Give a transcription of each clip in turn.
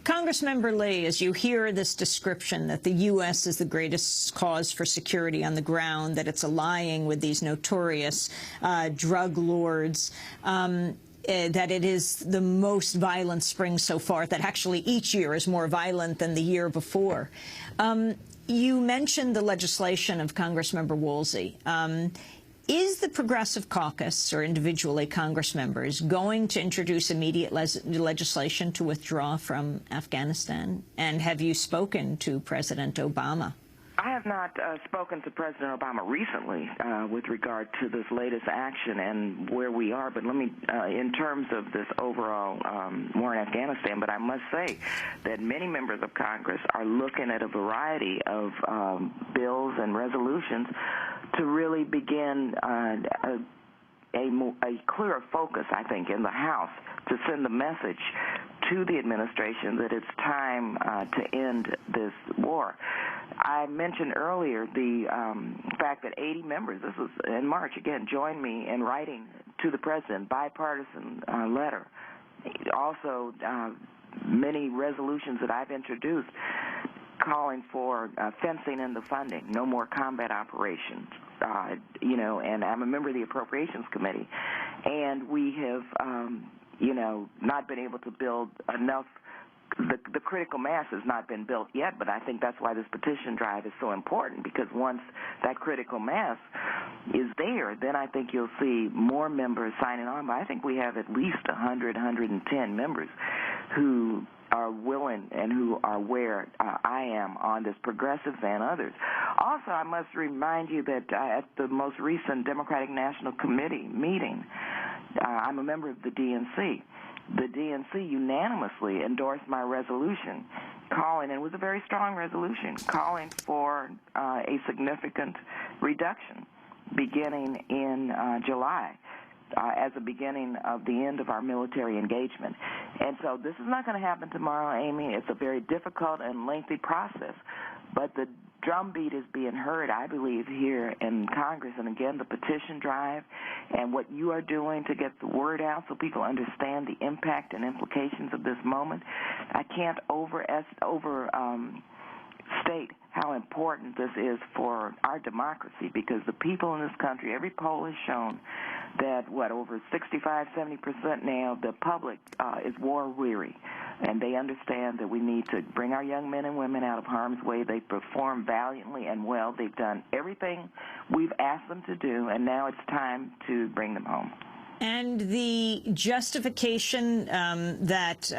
Congressmember Lee, as you hear this description that the U.S. is the greatest cause for security on the ground, that it's allying with these notorious drug lords, that it is the most violent spring so far, that actually each year is more violent than the year before. You mentioned the legislation of Congressmember Woolsey. Is the Progressive Caucus, or individually Congress members, going to introduce immediate legislation to withdraw from Afghanistan? And have you spoken to President Obama? I have not spoken to President Obama recently with regard to this latest action and where we are, but let me, in terms of this overall war in Afghanistan, but I must say that many members of Congress are looking at a variety of bills and resolutions to really begin a clearer focus, I think, in the House to send a message to the administration that it's time to end this war. I mentioned earlier the fact that 80 members, this was in March, again, joined me in writing to the president, bipartisan letter. Also, many resolutions that I've introduced calling for fencing in the funding, no more combat operations, and I'm a member of the Appropriations Committee, and we have, not been able to build enough. The critical mass has not been built yet, but I think that's why this petition drive is so important, because once that critical mass is there, then I think you'll see more members signing on. But I think we have at least 100, 110 members who are willing and who are where I am on this, progressives and others. Also, I must remind you that at the most recent Democratic National Committee meeting, I'm a member of the DNC. The DNC unanimously endorsed my resolution calling, and it was a very strong resolution, calling for a significant reduction beginning in July as a beginning of the end of our military engagement. And so this is not going to happen tomorrow, Amy. It's a very difficult and lengthy process, but the drumbeat is being heard, I believe, here in Congress. And again, the petition drive and what you are doing to get the word out so people understand the impact and implications of this moment. I can't overstate how important this is for our democracy, because the people in this country, every poll has shown that, over 65, 70% now, the public is war-weary, and they understand that we need to bring our young men and women out of harm's way. They perform valiantly and well. They've done everything we've asked them to do, and now it's time to bring them home. And the justification that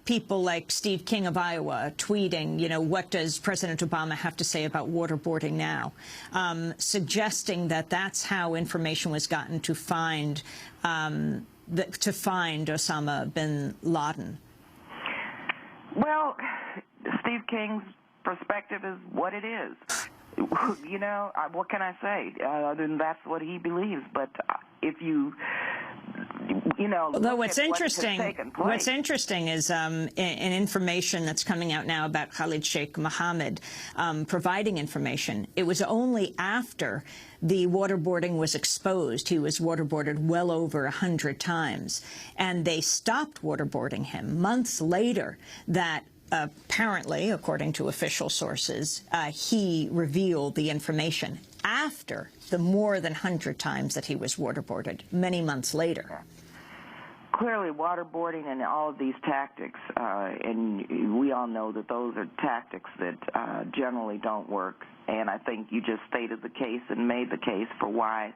people like Steve King of Iowa tweeting, what does President Obama have to say about waterboarding now, suggesting that that's how information was gotten to find Osama bin Laden. Well, Steve King's perspective is what it is. What can I say? Other than that's what he believes. But if you, although what's interesting is an information that's coming out now about Khalid Sheikh Mohammed providing information. It was only after the waterboarding was exposed. He was waterboarded well over 100 times, and they stopped waterboarding him months later that apparently, according to official sources, he revealed the information after the more than 100 times that he was waterboarded, many months later. Clearly, waterboarding and all of these tactics, and we all know that those are tactics that generally don't work. And I think you just stated the case and made the case for why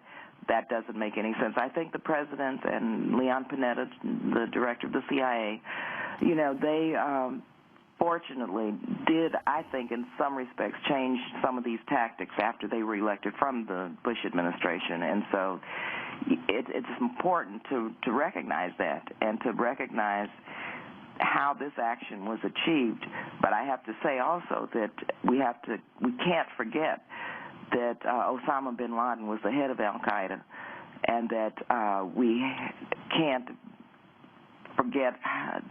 that doesn't make any sense. I think the president and Leon Panetta, the director of the CIA, they fortunately did, I think, in some respects, change some of these tactics after they were elected from the Bush administration. And so it's important to recognize that and to recognize how this action was achieved. But I have to say also that we can't forget that Osama bin Laden was the head of al-Qaeda, and that we can't forget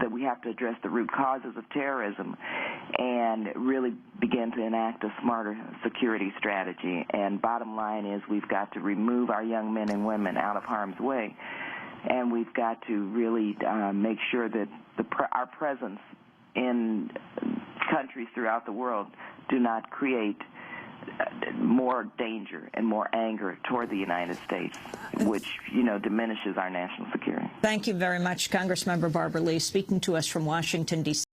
that we have to address the root causes of terrorism and really begin to enact a smarter security strategy. And bottom line is we've got to remove our young men and women out of harm's way and we've got to really make sure that our presence in countries throughout the world do not create more danger and more anger toward the United States, which, diminishes our national security. Thank you very much, Congressmember Barbara Lee, speaking to us from Washington, D.C.